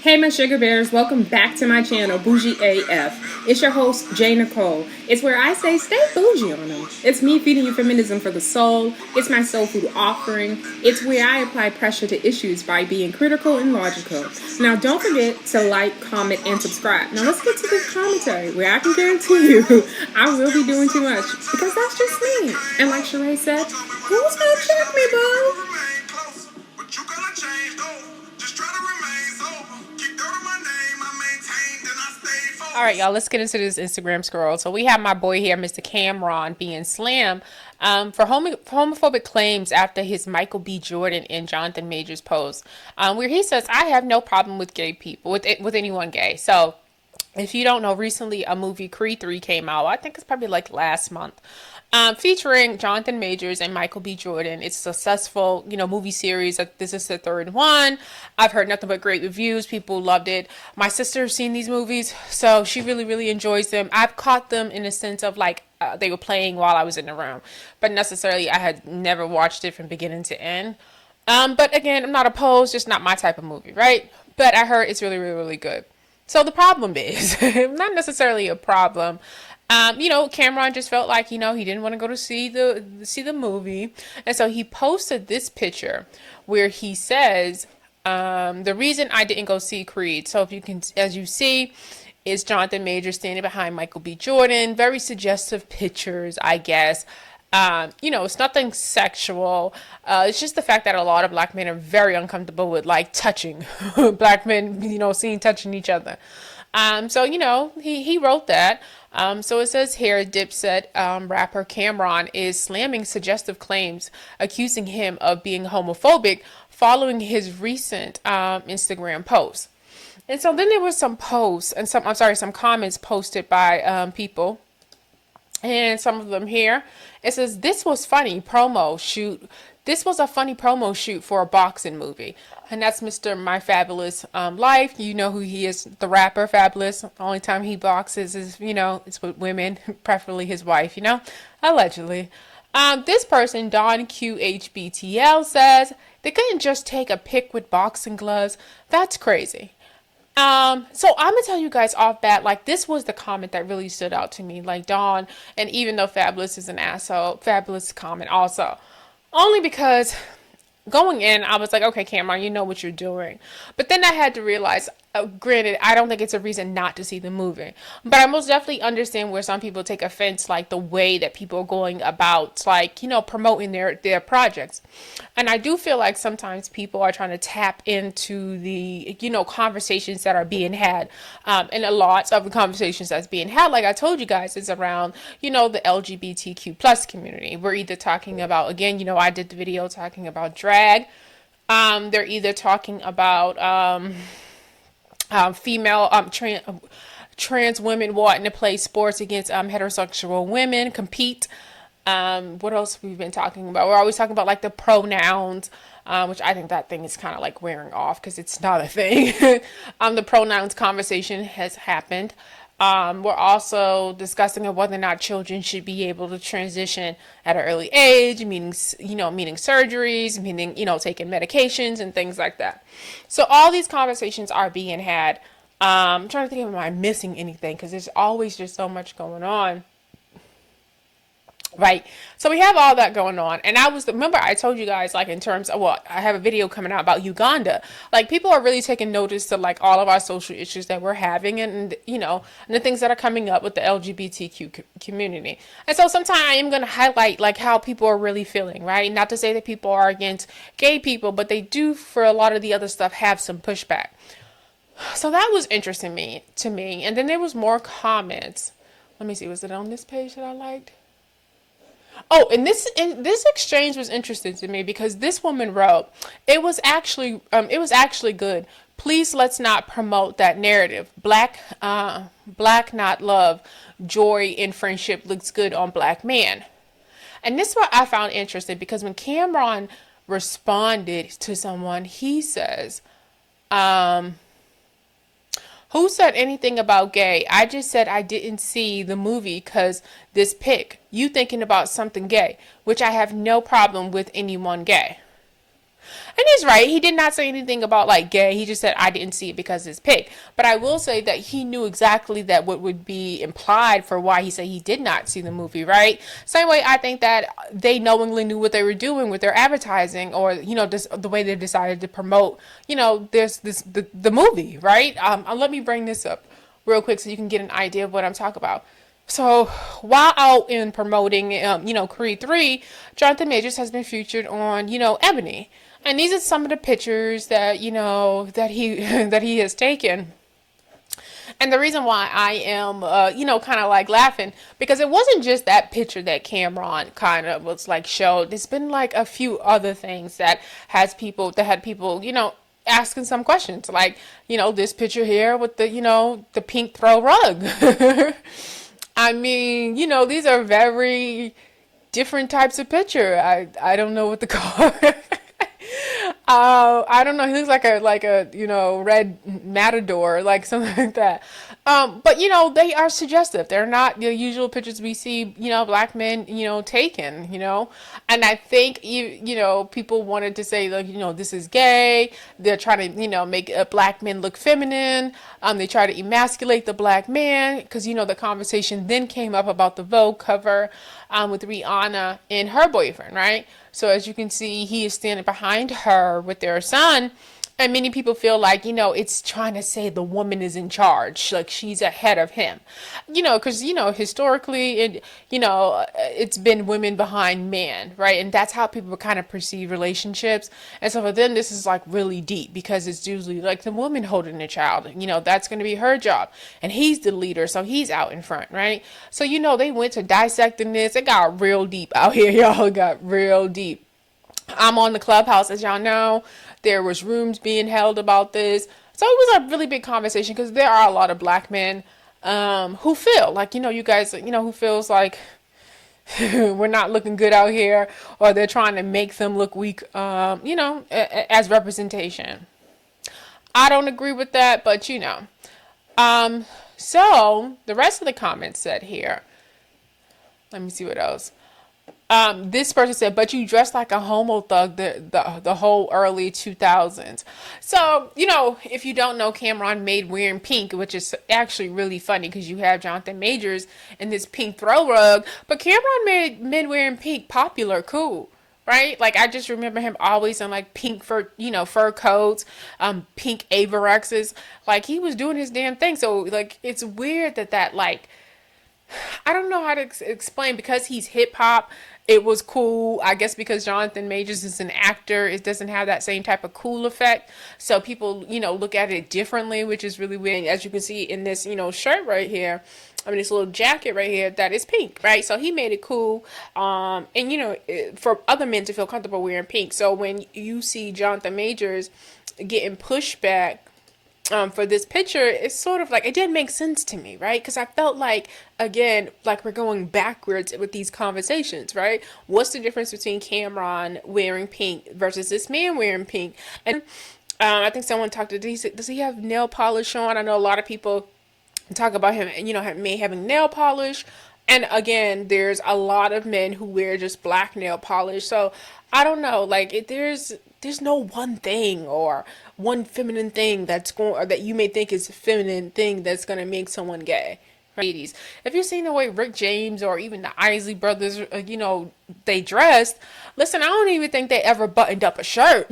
Hey my sugar bears, welcome back to my channel, Bougie AF. It's your host, Nicole. It's where I say stay bougie on them. It's me feeding you feminism for the soul. It's my soul food offering. It's where I apply pressure to issues by being critical and logical. Now don't forget to like, comment, and subscribe. Now let's get to the commentary where I can guarantee you I will be doing too much because that's just me. And like Sheree said, who's gonna check me, boo? All right, y'all, let's get into this Instagram scroll. So we have my boy here, Mr. Cameron, being slammed for homophobic claims after his Michael B. Jordan and Jonathan Majors post, where he says, I have no problem with gay people, with anyone gay. So if you don't know, recently a movie, Creed 3, came out. I think it's probably like last month. Featuring Jonathan Majors and Michael B. Jordan. It's a successful, movie series. This is the third one. I've heard nothing but great reviews. People loved it. My sister's seen these movies, so she really, really enjoys them. I've caught them in a sense of like they were playing while I was in the room, but necessarily I had never watched it from beginning to end. But again, I'm not opposed, just not my type of movie, right? But I heard it's really, really, really good. So the problem is, not necessarily a problem. Cameron just felt like, he didn't want to go to see the movie. And so he posted this picture where he says, the reason I didn't go see Creed. So if you can, as you see, is Jonathan Majors standing behind Michael B. Jordan. Very suggestive pictures, I guess. It's nothing sexual. It's just the fact that a lot of black men are very uncomfortable with like touching black men, seeing touching each other. So he wrote that. So it says here, Dipset rapper Cameron is slamming suggestive claims, accusing him of being homophobic following his recent Instagram post. And so then there was some posts and some comments posted by people. And some of them here, it says, this was a funny promo shoot for a boxing movie. And that's Mr. My Fabulous Life. You know who he is, the rapper Fabulous. The only time he boxes is, it's with women, preferably his wife, allegedly. This person, Don QHBTL, says, they couldn't just take a pic with boxing gloves. That's crazy. So I'm gonna tell you guys off bat, like this was the comment that really stood out to me, like Dawn, and even though Fabulous is an asshole, Fabulous comment also, only because going in, I was like, okay, Cameron, you know what you're doing. But then I had to realize, granted, I don't think it's a reason not to see the movie. But I most definitely understand where some people take offense, like the way that people are going about, like, promoting their projects. And I do feel like sometimes people are trying to tap into the, conversations that are being had. And a lot of the conversations that's being had, like I told you guys, is around, the LGBTQ plus community. We're either talking about, again, I did the video talking about drag. They're either talking about female trans women wanting to play sports against heterosexual women, compete. What else we've been talking about? We're always talking about like the pronouns, which I think that thing is kind of like wearing off because it's not a thing. The pronouns conversation has happened. We're also discussing of whether or not children should be able to transition at an early age, meaning surgeries, meaning, taking medications and things like that. So all these conversations are being had. I'm trying to think, am I missing anything? Because there's always just so much going on. Right. So we have all that going on. And remember I told you guys, like in terms of I have a video coming out about Uganda. Like people are really taking notice to like all of our social issues that we're having and the things that are coming up with the LGBTQ community. And so sometimes I am going to highlight like how people are really feeling, right? Not to say that people are against gay people, but they do for a lot of the other stuff have some pushback. So that was interesting to me. And then there was more comments. Let me see. Was it on this page that I liked? Oh, and this exchange was interesting to me because this woman wrote, it was actually good. Please let's not promote that narrative. Black not love, joy and friendship looks good on black man. And this is what I found interesting because when Cameron responded to someone, he says, who said anything about gay? I just said I didn't see the movie because this pic. You thinking about something gay, which I have no problem with anyone gay. And he's right. He did not say anything about like gay. He just said, I didn't see it because it's pink. But I will say that he knew exactly that what would be implied for why he said he did not see the movie, right? Same way I think that they knowingly knew what they were doing with their advertising, or, just the way they decided to promote, the movie, right? Let me bring this up real quick so you can get an idea of what I'm talking about. So while out in promoting, Creed 3, Jonathan Majors has been featured on, Ebony. And these are some of the pictures that, that he that he has taken. And the reason why I am, kind of like laughing, because it wasn't just that picture that Cameron kind of was like showed. There's been like a few other things that had people, asking some questions, like, this picture here with the pink throw rug. I mean, these are very different types of picture. I don't know what to call it. I don't know. He looks like a red matador, like something like that. But they are suggestive. They're not the usual pictures we see, black men, taken, And I think people wanted to say like, this is gay. They're trying to make black men look feminine. They try to emasculate the black man because the conversation then came up about the Vogue cover with Rihanna and her boyfriend, right? So as you can see, he is standing behind her with their son. And many people feel like, it's trying to say the woman is in charge, like she's ahead of him, because, historically, it's been women behind men, right? And that's how people kind of perceive relationships. And so for them, this is like really deep because it's usually like the woman holding the child, that's going to be her job. And he's the leader, so he's out in front, right? So, they went to dissecting this. It got real deep out here, y'all. It got real deep. I'm on the Clubhouse, as y'all know. There was rooms being held about this. So it was a really big conversation because there are a lot of black men who feel like, you guys, who feels like we're not looking good out here, or they're trying to make them look weak, as representation. I don't agree with that, but so the rest of the comments said here, let me see what else. This person said, but you dressed like a homo thug the whole early 2000s. So, if you don't know, Cameron made wearing pink, which is actually really funny because you have Jonathan Majors in this pink throw rug, but Cameron made men wearing pink popular, cool. Right? Like, I just remember him always in like pink fur coats, pink Avirexes. Like, he was doing his damn thing. So like, it's weird that like, I don't know how to explain, because he's hip hop. It was cool. I guess because Jonathan Majors is an actor, it doesn't have that same type of cool effect. So people, look at it differently, which is really weird. As you can see in this, shirt right here, this little jacket right here, that is pink, right? So he made it cool. And, for other men to feel comfortable wearing pink. So when you see Jonathan Majors getting pushback for this picture, it's sort of like, it didn't make sense to me, right? Because I felt like, again, like we're going backwards with these conversations, right? What's the difference between Cameron wearing pink versus this man wearing pink? And I think someone talked to, does he have nail polish on? I know a lot of people talk about him, may having nail polish. And again, there's a lot of men who wear just black nail polish. So I don't know, like there's no one thing or one feminine thing or that you may think is a feminine thing that's going to make someone gay. Ladies, if you've seen the way Rick James or even the Isley brothers, they dressed, listen, I don't even think they ever buttoned up a shirt.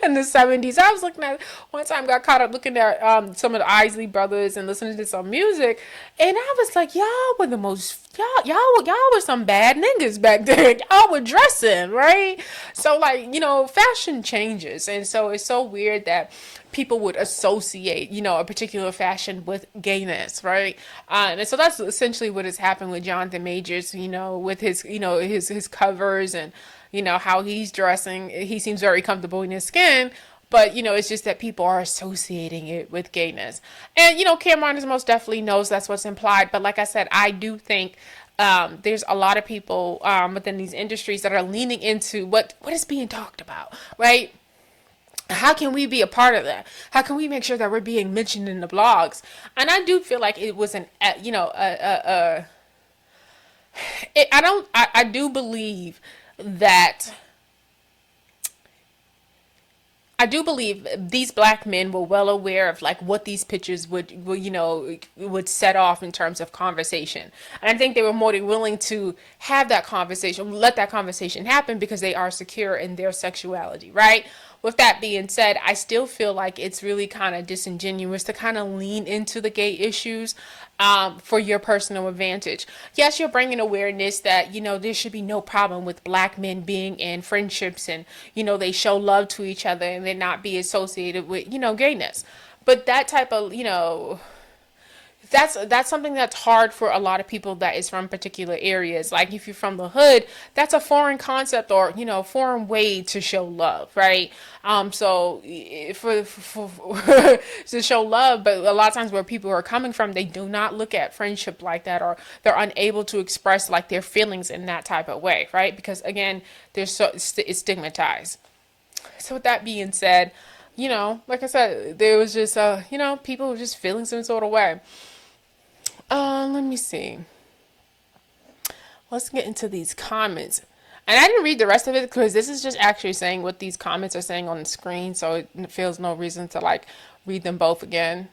In the 70s, I was looking at, one time got caught up looking at some of the Isley brothers and listening to some music, and I was like, y'all were the most, y'all were some bad niggas back then. Y'all were dressing, right? So like, fashion changes, and so it's so weird that people would associate, a particular fashion with gayness, right? And so that's essentially what has happened with Jonathan Majors, with his, his covers and, how he's dressing. He seems very comfortable in his skin, but, it's just that people are associating it with gayness. And, Cameron is most definitely knows that's what's implied. But like I said, I do think there's a lot of people within these industries that are leaning into what is being talked about, right? How can we be a part of that? How can we make sure that we're being mentioned in the blogs? And I do feel like it was I do believe that I do believe these black men were well aware of like what these pictures would set off in terms of conversation. And I think they were more than willing to have that conversation, let that conversation happen because they are secure in their sexuality, right? With that being said, I still feel like it's really kind of disingenuous to kind of lean into the gay issues for your personal advantage. Yes, you're bringing awareness that, there should be no problem with black men being in friendships and, they show love to each other and they not be associated with, gayness. But that type of, that's something that's hard for a lot of people that is from particular areas. Like if you're from the hood, that's a foreign concept or foreign way to show love, right? So for to show love, but a lot of times where people are coming from, they do not look at friendship like that, or they're unable to express like their feelings in that type of way, right? Because again, it's stigmatized. So with that being said, like I said, there was just people were just feeling some sort of way. Let me see. Let's get into these comments. And I didn't read the rest of it because this is just actually saying what these comments are saying on the screen, so it feels no reason to like read them both again.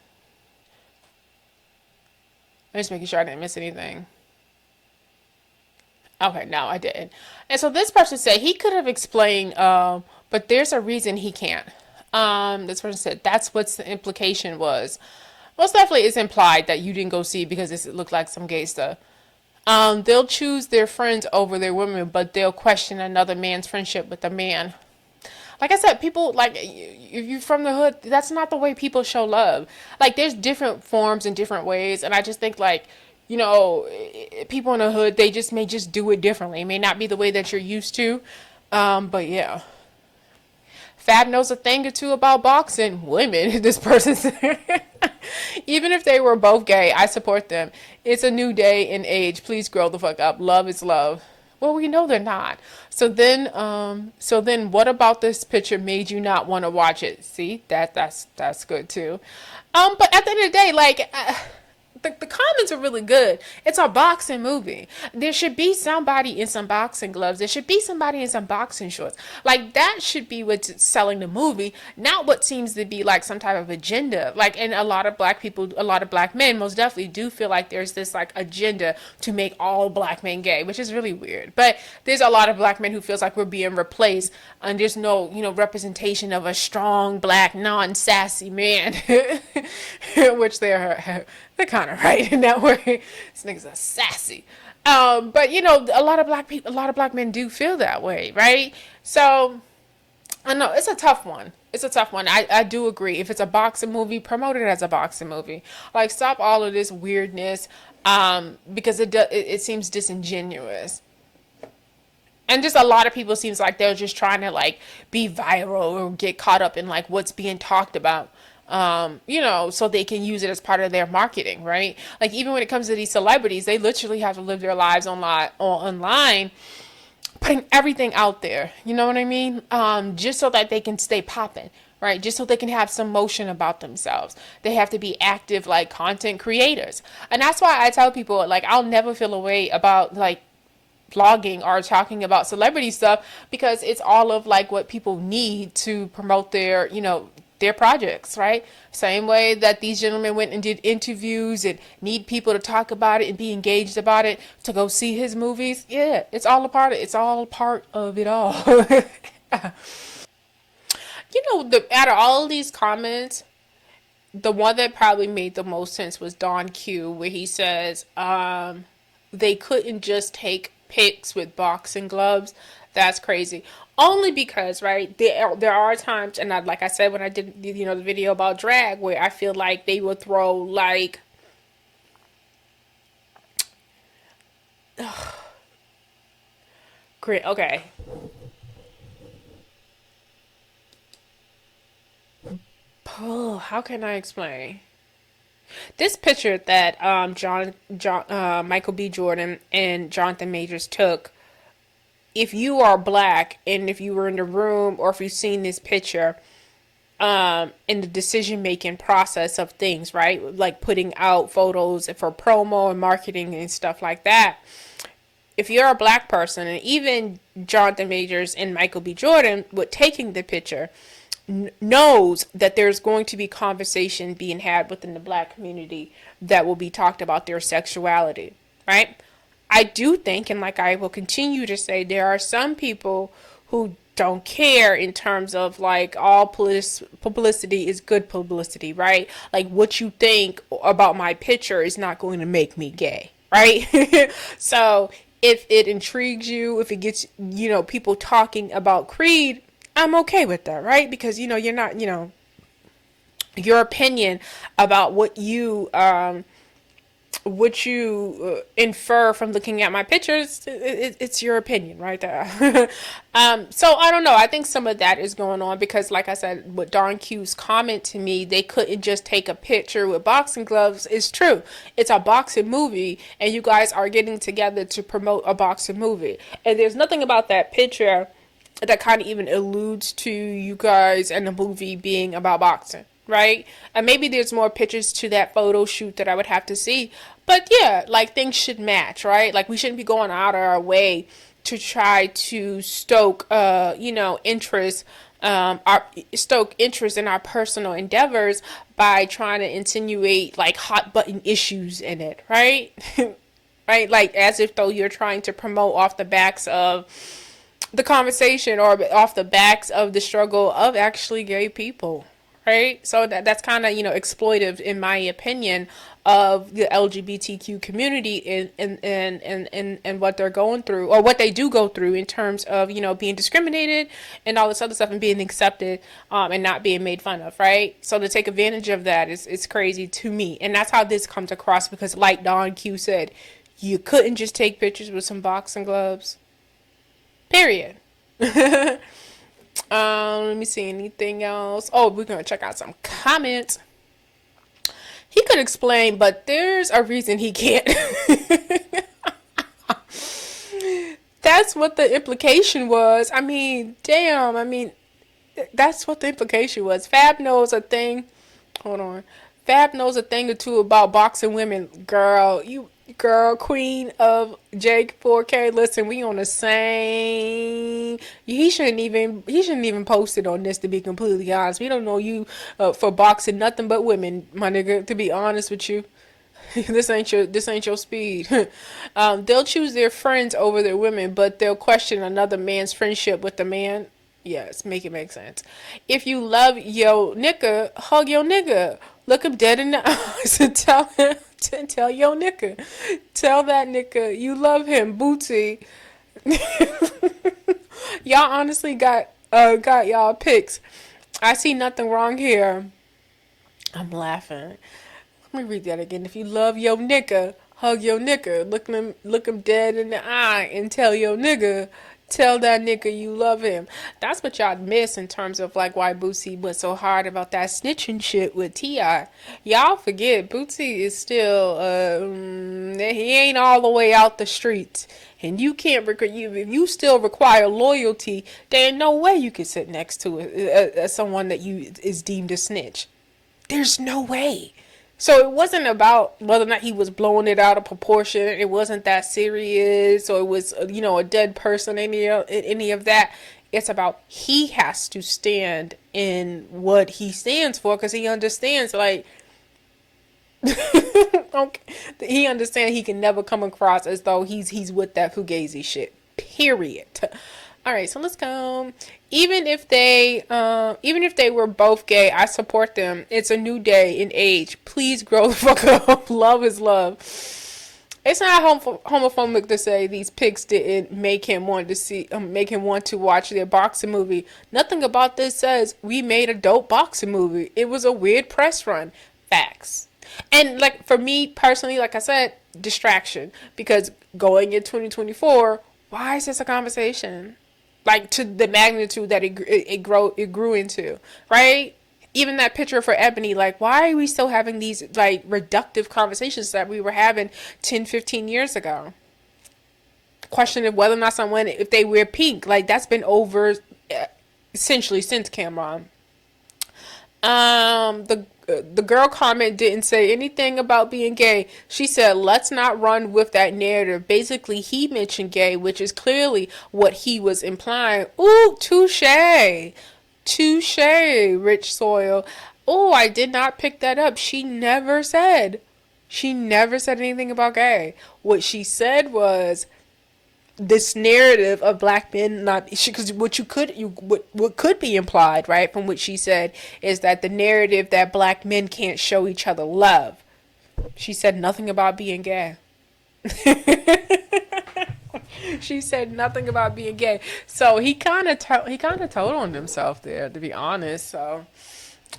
I'm just making sure I didn't miss anything. Okay, no, I didn't. And so this person said he could have explained, but there's a reason he can't. This person said that's what the implication was. Most definitely it's implied that you didn't go see it because it looked like some gay stuff. They'll choose their friends over their women, but they'll question another man's friendship with a man. Like I said, people, like, if you're from the hood, that's not the way people show love. Like, there's different forms and different ways, and I just think, like, people in the hood, they may just do it differently. It may not be the way that you're used to, but yeah. Fab knows a thing or two about boxing. Women, this person said. Even if they were both gay, I support them. It's a new day and age. Please grow the fuck up. Love is love. Well, we know they're not. So then what about this picture made you not want to watch it? See, that's good too. But at the end of the day, like, the comments are really good. It's a boxing movie. There should be somebody in some boxing gloves. There should be somebody in some boxing shorts. Like, that should be what's selling the movie, not what seems to be like some type of agenda. Like, and a lot of black people, a lot of black men most definitely do feel like there's this like agenda to make all black men gay, which is really weird. But there's a lot of black men who feels like we're being replaced and there's no, representation of a strong black non-sassy man, which they're kind of right in that way. This nigga's a sassy. But a lot of black men do feel that way, right? So I know it's a tough one. I do agree. If it's a boxing movie, promote it as a boxing movie. Like, stop all of this weirdness, because it seems disingenuous. And just a lot of people seems like they're just trying to like be viral or get caught up in like what's being talked about. So they can use it as part of their marketing, right? Like, even when it comes to these celebrities, they literally have to live their lives online, putting everything out there. You know what I mean? Just so that they can stay popping, right? Just so they can have some motion about themselves. They have to be active, like, content creators. And that's why I tell people, like, I'll never feel a way about, like, vlogging or talking about celebrity stuff, because it's all of, like, what people need to promote their, their projects, right? Same way that these gentlemen went and did interviews and need people to talk about it and be engaged about it to go see his movies. Yeah, it's all a part of it. It's all part of it all. Out of all of these comments, the one that probably made the most sense was Don Q, where he says they couldn't just take pics with boxing gloves. That's crazy. Only because, right, there are times, and like I said when I did, the video about drag, where I feel like they would throw, like, great, okay. Oh, how can I explain? This picture that Michael B. Jordan and Jonathan Majors took, if you are black and if you were in the room or if you've seen this picture, in the decision making process of things, right? Like putting out photos for promo and marketing and stuff like that. If you're a black person, and even Jonathan Majors and Michael B. Jordan with taking the picture, knows that there's going to be conversation being had within the black community that will be talked about their sexuality, right? I do think, and like I will continue to say, there are some people who don't care in terms of like all publicity is good publicity, right? Like what you think about my picture is not going to make me gay, right? So if it intrigues you, if it gets, people talking about Creed, I'm okay with that, right? Because, you're not, your opinion about what you infer from looking at my pictures, it's your opinion right there. So I don't know, I think some of that is going on because like I said, with Don Q's comment to me, they couldn't just take a picture with boxing gloves, is true. It's a boxing movie and you guys are getting together to promote a boxing movie, and there's nothing about that picture that kind of even alludes to you guys and the movie being about boxing, right? And maybe there's more pictures to that photo shoot that I would have to see. But yeah, like things should match, right? Like we shouldn't be going out of our way to try to stoke, interest, stoke interest in our personal endeavors by trying to insinuate like hot button issues in it, right? Right? Like as if though you're trying to promote off the backs of the conversation or off the backs of the struggle of actually gay people. Right? So that's kind of, exploitive in my opinion of the LGBTQ community and what they're going through or what they do go through in terms of, being discriminated and all this other stuff and being accepted and not being made fun of. Right? So to take advantage of that is crazy to me. And that's how this comes across because like Don Q said, you couldn't just take pictures with some boxing gloves. Period. Let me see anything else. Oh, we're gonna check out some comments. He could explain, but there's a reason he can't. That's what the implication was. I mean, damn. I mean, that's what the implication was. Fab knows a thing. Hold on. Fab knows a thing or two about boxing women. Girl, queen of Jake 4K. Listen, we on the same. He shouldn't even post it on this, to be completely honest. We don't know you for boxing nothing but women, my nigga, to be honest with you. This ain't your speed. They'll choose their friends over their women, but they'll question another man's friendship with the man. Yes, make it make sense. If you love yo nigga, hug your nigga. Look him dead in the eyes and tell yo nigga. Tell that nigga you love him, booty. Y'all honestly got y'all picks. I see nothing wrong here. I'm laughing. Let me read that again. If you love your nigga, hug your nigga. Look him dead in the eye and tell your nigga. Tell that nigga you love him. That's what y'all miss in terms of like why Boosie was so hard about that snitching shit with T.I. Y'all forget Boosie is still he ain't all the way out the streets, and you can't if you still require loyalty, there ain't no way you can sit next to someone that is deemed a snitch. There's no way. So it wasn't about whether or not he was blowing it out of proportion. It wasn't that serious, or it was, a dead person, any of that. It's about he has to stand in what he stands for because he understands, like, okay, he understands he can never come across as though he's with that fugazi shit. Period. All right, so let's go. Even if they were both gay, I support them. It's a new day in age. Please grow the fuck up. Love is love. It's not homophobic to say these pics didn't make him want to watch their boxing movie. Nothing about this says we made a dope boxing movie. It was a weird press run. Facts. And like for me personally, like I said, distraction, because going in 2024, why is this a conversation? Like to the magnitude that it grew into, right? Even that picture for Ebony, like why are we still having these like reductive conversations that we were having 10, 15 years ago? Questioning whether or not someone, if they wear pink, like that's been over essentially since Cameron. The girl comment didn't say anything about being gay. She said, let's not run with that narrative. Basically, he mentioned gay, which is clearly what he was implying. Ooh, touche. Touche, Rich Soil. Oh, I did not pick that up. She never said. She never said anything about gay. What she said was this narrative of black men not, because what could be implied, right, from what she said, is that the narrative that black men can't show each other love. She said nothing about being gay. She said nothing about being gay. So he kind of told on himself there, to be honest. So,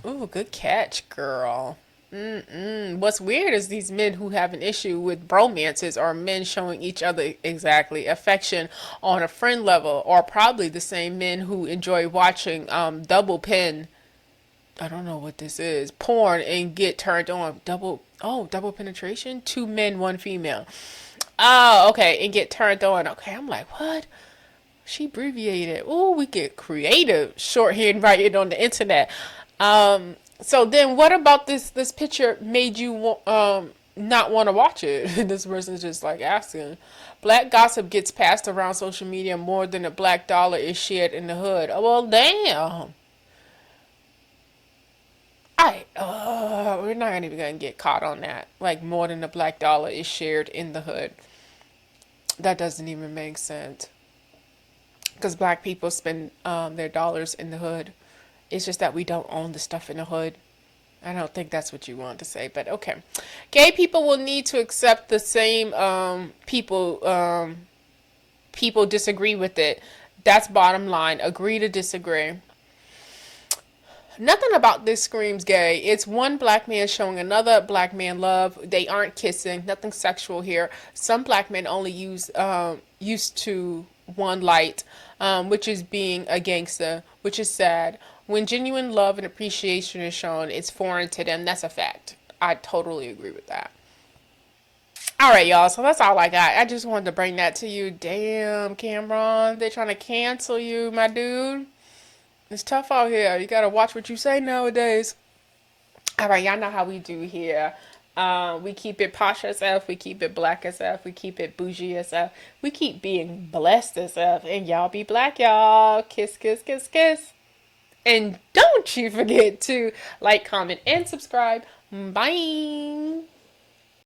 ooh, good catch, girl. What's weird is these men who have an issue with bromances are men showing each other exactly affection on a friend level, or probably the same men who enjoy watching double pin. I don't know what this is. Porn and get turned on. Double penetration? Two men, one female. Oh, okay, and get turned on. Okay, I'm like, what? She abbreviated. Oh, we get creative. Shorthand writing on the internet. So then what about this picture made you not want to watch it? This person's just like asking. Black gossip gets passed around social media more than a black dollar is shared in the hood. Oh, well, damn. We're not even gonna get caught on that. Like more than a black dollar is shared in the hood. That doesn't even make sense. Because black people spend their dollars in the hood. It's just that we don't own the stuff in the hood. I don't think that's what you want to say, but okay. Gay people will need to accept the same people disagree with it. That's bottom line. Agree to disagree. Nothing about this screams gay. It's one black man showing another black man love. They aren't kissing. Nothing sexual here. Some black men only used to one light, which is being a gangster, which is sad. When genuine love and appreciation is shown, it's foreign to them. That's a fact. I totally agree with that. All right, y'all. So that's all I got. I just wanted to bring that to you. Damn, Cameron. They're trying to cancel you, my dude. It's tough out here. You gotta watch what you say nowadays. All right, y'all know how we do here. We keep it posh SF, we keep it black SF, we keep it bougie SF, we keep being blessed SF, and y'all be black, y'all. Kiss, kiss, kiss, kiss. And don't you forget to like, comment, and subscribe. Bye.